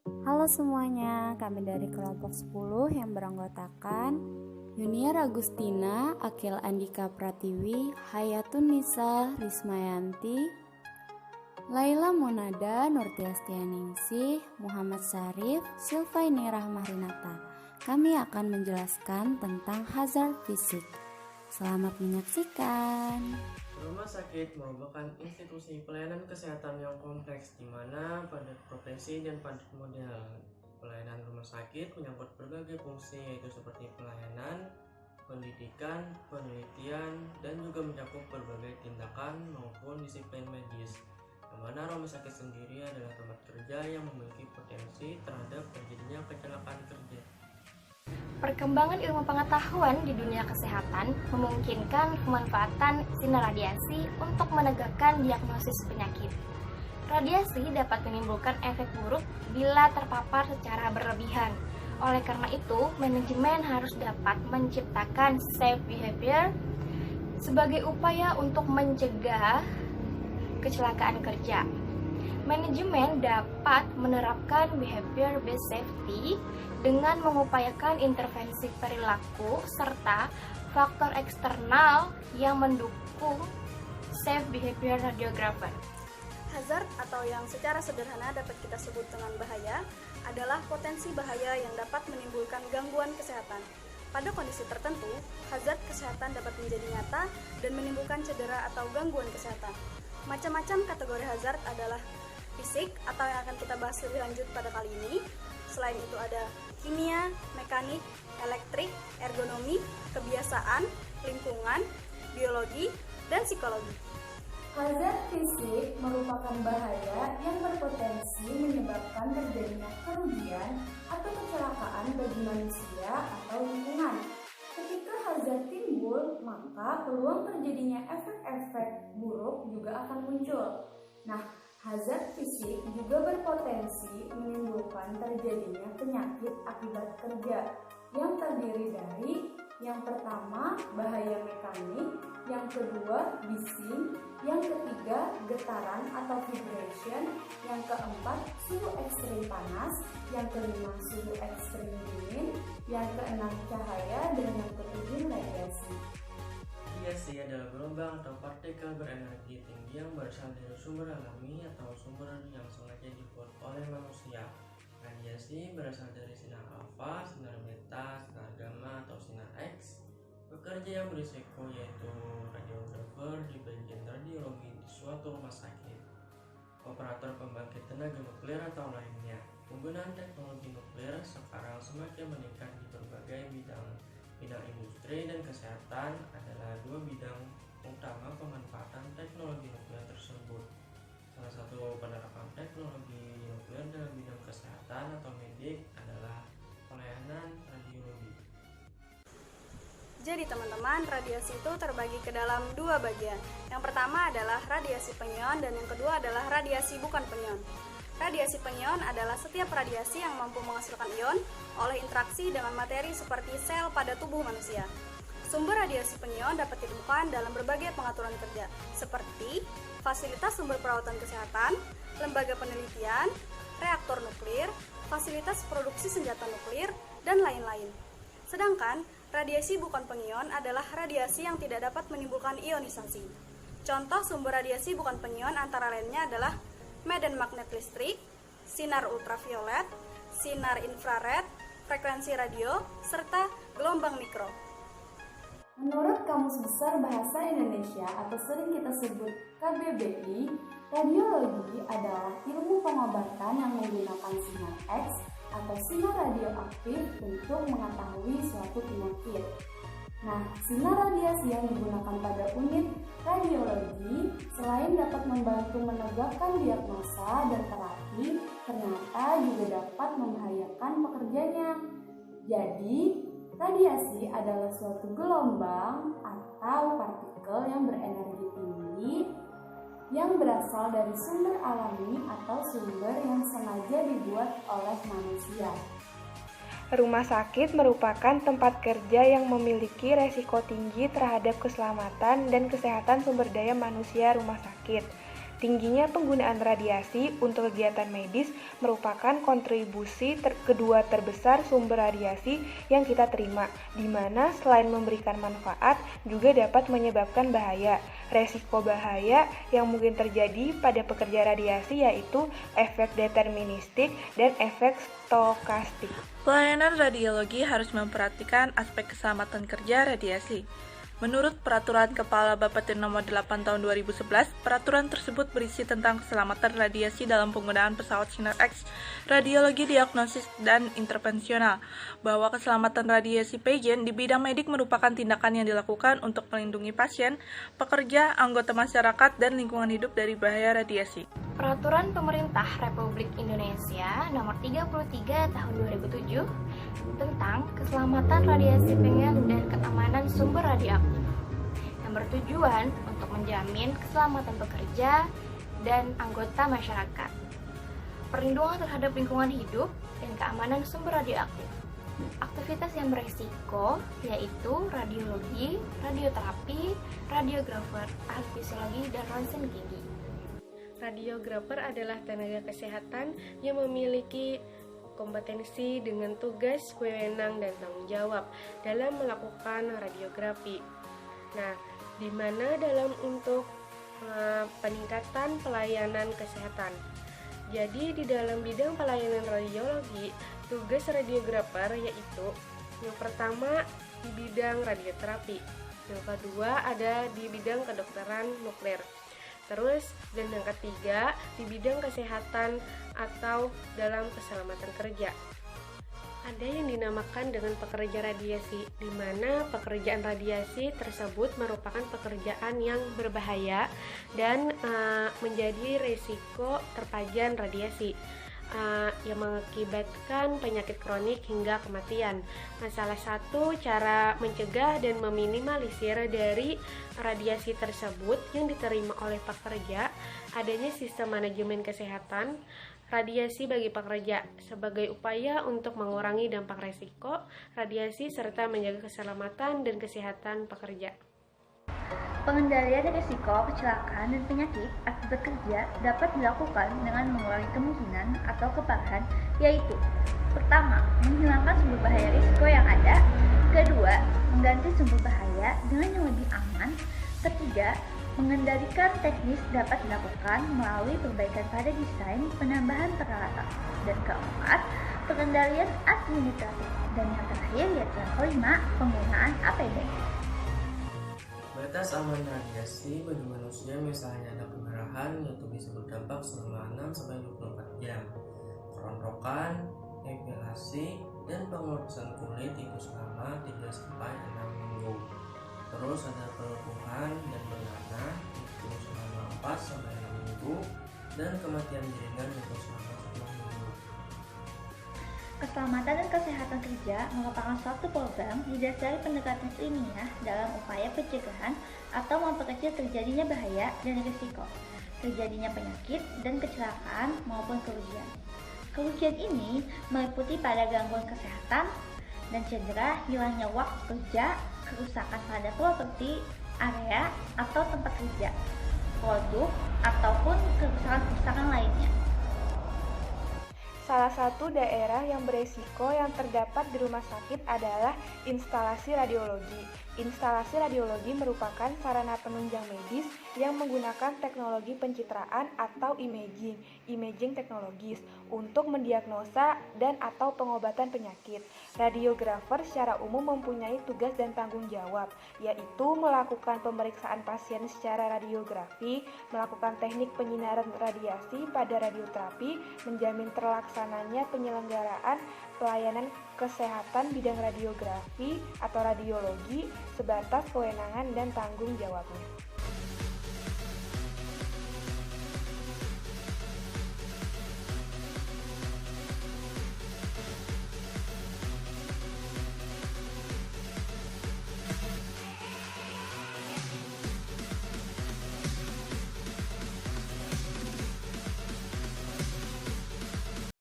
Halo semuanya, kami dari kelompok 10 yang beranggotakan Yuniar Agustina, Akil Andika Pratiwi, Hayatun Nisa Rismayanti, Laila Monada, Nurtiastianingsih, Muhammad Syarif, Silvaini Rahmahrinata. Kami akan menjelaskan tentang hazard fisik. Selamat menyaksikan. Rumah sakit merupakan institusi pelayanan kesehatan yang kompleks di mana padat profesi dan padat model. Pelayanan rumah sakit menyangkut berbagai fungsi yaitu seperti pelayanan, pendidikan, penelitian, dan juga mencakup berbagai tindakan maupun disiplin medis. Di mana rumah sakit sendiri adalah tempat kerja yang memiliki potensi terhadap terjadinya kecelakaan kerja. Perkembangan ilmu pengetahuan di dunia kesehatan memungkinkan pemanfaatan sinar radiasi untuk menegakkan diagnosis penyakit. Radiasi dapat menimbulkan efek buruk bila terpapar secara berlebihan. Oleh karena itu, manajemen harus dapat menciptakan safe behavior sebagai upaya untuk mencegah kecelakaan kerja. Manajemen dapat menerapkan behavior-based safety dengan mengupayakan intervensi perilaku serta faktor eksternal yang mendukung safe behavior radiographer. Hazard atau yang secara sederhana dapat kita sebut dengan bahaya adalah potensi bahaya yang dapat menimbulkan gangguan kesehatan. Pada kondisi tertentu, hazard kesehatan dapat menjadi nyata dan menimbulkan cedera atau gangguan kesehatan. Macam-macam kategori hazard adalah fisik atau yang akan kita bahas lebih lanjut pada kali ini. Selain itu ada kimia, mekanik, elektrik, ergonomi, kebiasaan, lingkungan, biologi, dan psikologi. Hazard fisik merupakan bahaya yang berpotensi menyebabkan terjadinya kerugian atau kecelakaan bagi manusia atau lingkungan. Ketika hazard timbul, maka peluang terjadinya efek-efek buruk juga akan muncul. Nah, hazard fisik juga berpotensi menimbulkan terjadinya penyakit akibat kerja yang terdiri dari yang pertama bahaya mekanik, yang kedua bising, yang ketiga getaran atau vibration, yang keempat suhu ekstrim panas, yang kelima suhu ekstrim dingin, yang keenam cahaya, dan yang ketujuh radiasi. Radiasi adalah gelombang atau partikel berenergi tinggi yang berasal dari sumber alami atau sumber yang sengaja dibuat oleh manusia. Radiasi berasal dari sinar alfa, sinar beta, sinar gamma atau sinar X. Pekerja yang berisiko yaitu radiografer di bagian radiologi di suatu rumah sakit, operator pembangkit tenaga nuklir atau lainnya. Penggunaan teknologi nuklir sekarang semakin meningkat di berbagai bidang. Bidang industri dan kesehatan adalah dua bidang utama pemanfaatan teknologi nuklir tersebut. Salah satu penerapan teknologi nuklir dalam bidang kesehatan atau medik adalah pelayanan radiologi. Jadi teman-teman, radiasi itu terbagi ke dalam dua bagian. Yang pertama adalah radiasi pengion dan yang kedua adalah radiasi bukan pengion. Radiasi pengion adalah setiap radiasi yang mampu menghasilkan ion oleh interaksi dengan materi seperti sel pada tubuh manusia. Sumber radiasi pengion dapat ditemukan dalam berbagai pengaturan kerja, seperti fasilitas sumber perawatan kesehatan, lembaga penelitian, reaktor nuklir, fasilitas produksi senjata nuklir, dan lain-lain. Sedangkan, radiasi bukan pengion adalah radiasi yang tidak dapat menimbulkan ionisasi. Contoh sumber radiasi bukan pengion antara lainnya adalah medan magnet listrik, sinar ultraviolet, sinar infrared, frekuensi radio, serta gelombang mikro. Menurut Kamus Besar Bahasa Indonesia atau sering kita sebut KBBI, radiologi adalah ilmu pengobatan yang menggunakan sinar X atau sinar radioaktif untuk mengetahui suatu penyakit. Nah, sinar radiasi yang digunakan pada unit radiologi selain dapat membantu menegakkan diagnosa dan terapi, ternyata juga dapat membahayakan pekerjanya. Jadi, radiasi adalah suatu gelombang atau partikel yang berenergi tinggi yang berasal dari sumber alami atau sumber yang sengaja dibuat oleh manusia. Rumah sakit merupakan tempat kerja yang memiliki resiko tinggi terhadap keselamatan dan kesehatan sumber daya manusia rumah sakit. Tingginya penggunaan radiasi untuk kegiatan medis merupakan kontribusi kedua terbesar sumber radiasi yang kita terima, di mana selain memberikan manfaat juga dapat menyebabkan bahaya. Resiko bahaya yang mungkin terjadi pada pekerja radiasi yaitu efek deterministik dan efek stokastik. Pelayanan radiologi harus memperhatikan aspek keselamatan kerja radiasi. Menurut Peraturan Kepala Bapeten Nomor 8 Tahun 2011, peraturan tersebut berisi tentang keselamatan radiasi dalam penggunaan pesawat sinar X, radiologi diagnosis dan intervensional, bahwa keselamatan radiasi pagen di bidang medik merupakan tindakan yang dilakukan untuk melindungi pasien, pekerja, anggota masyarakat, dan lingkungan hidup dari bahaya radiasi. Peraturan Pemerintah Republik Indonesia Nomor 33 Tahun 2007 tentang keselamatan radiasi pagen dan keamanan sumber radioaktif yang bertujuan untuk menjamin keselamatan pekerja dan anggota masyarakat, perlindungan terhadap lingkungan hidup, dan keamanan sumber radioaktif. Aktivitas yang beresiko yaitu radiologi, radioterapi, radiografer, ahli fisiologi, dan ronsen gigi. Radiografer adalah tenaga kesehatan yang memiliki kompetensi dengan tugas, wewenang, dan tanggung jawab dalam melakukan radiografi. Nah, di mana dalam untuk peningkatan pelayanan kesehatan. Jadi di dalam bidang pelayanan radiologi, tugas radiografer yaitu yang pertama di bidang radioterapi, yang kedua ada di bidang kedokteran nuklir. Terus, dan yang ketiga, di bidang kesehatan atau dalam keselamatan kerja. Ada yang dinamakan dengan pekerja radiasi, di mana pekerjaan radiasi tersebut merupakan pekerjaan yang berbahaya dan menjadi risiko terpajan radiasi. Yang mengakibatkan penyakit kronik hingga kematian. Nah, salah satu cara mencegah dan meminimalisir dari radiasi tersebut yang diterima oleh pekerja adanya sistem manajemen kesehatan radiasi bagi pekerja sebagai upaya untuk mengurangi dampak resiko radiasi serta menjaga keselamatan dan kesehatan pekerja. Pengendalian risiko kecelakaan dan penyakit akibat kerja dapat dilakukan dengan mengurangi kemungkinan atau keparahan, yaitu pertama, menghilangkan sumber bahaya risiko yang ada, kedua, mengganti sumber bahaya dengan yang lebih aman, ketiga, mengendalikan teknis dapat dilakukan melalui perbaikan pada desain, penambahan peralatan, dan keempat, pengendalian administratif, dan yang terakhir yaitu yang kelima, penggunaan APD. Batas aman radiasi bagi manusia misalnya ada kemerahan yaitu bisa berdampak selama 6-24 jam, kerontokan, epilasi, dan pengurusan kulit itu selama 3-6 minggu. Terus ada kelumpuhan dan bernanah itu selama 4-6 minggu, dan kematian jaringan itu selama 10 minggu. Keselamatan dan kesehatan kerja merupakan suatu program didasari pendekatan ilmiah dalam upaya pencegahan atau memperkecil terjadinya bahaya dan risiko, terjadinya penyakit dan kecelakaan maupun kerugian. Kerugian ini meliputi pada gangguan kesehatan dan cedera, hilangnya waktu kerja, kerusakan pada properti, area atau tempat kerja, produk, ataupun kerusakan lainnya. Salah satu daerah yang beresiko yang terdapat di rumah sakit adalah instalasi radiologi. Instalasi radiologi merupakan sarana penunjang medis yang menggunakan teknologi pencitraan atau imaging teknologis untuk mendiagnosa dan atau pengobatan penyakit. Radiografer secara umum mempunyai tugas dan tanggung jawab, yaitu melakukan pemeriksaan pasien secara radiografi, melakukan teknik penyinaran radiasi pada radioterapi, menjamin terlaksananya penyelenggaraan pelayanan kesehatan bidang radiografi atau radiologi sebatas kewenangan dan tanggung jawabnya.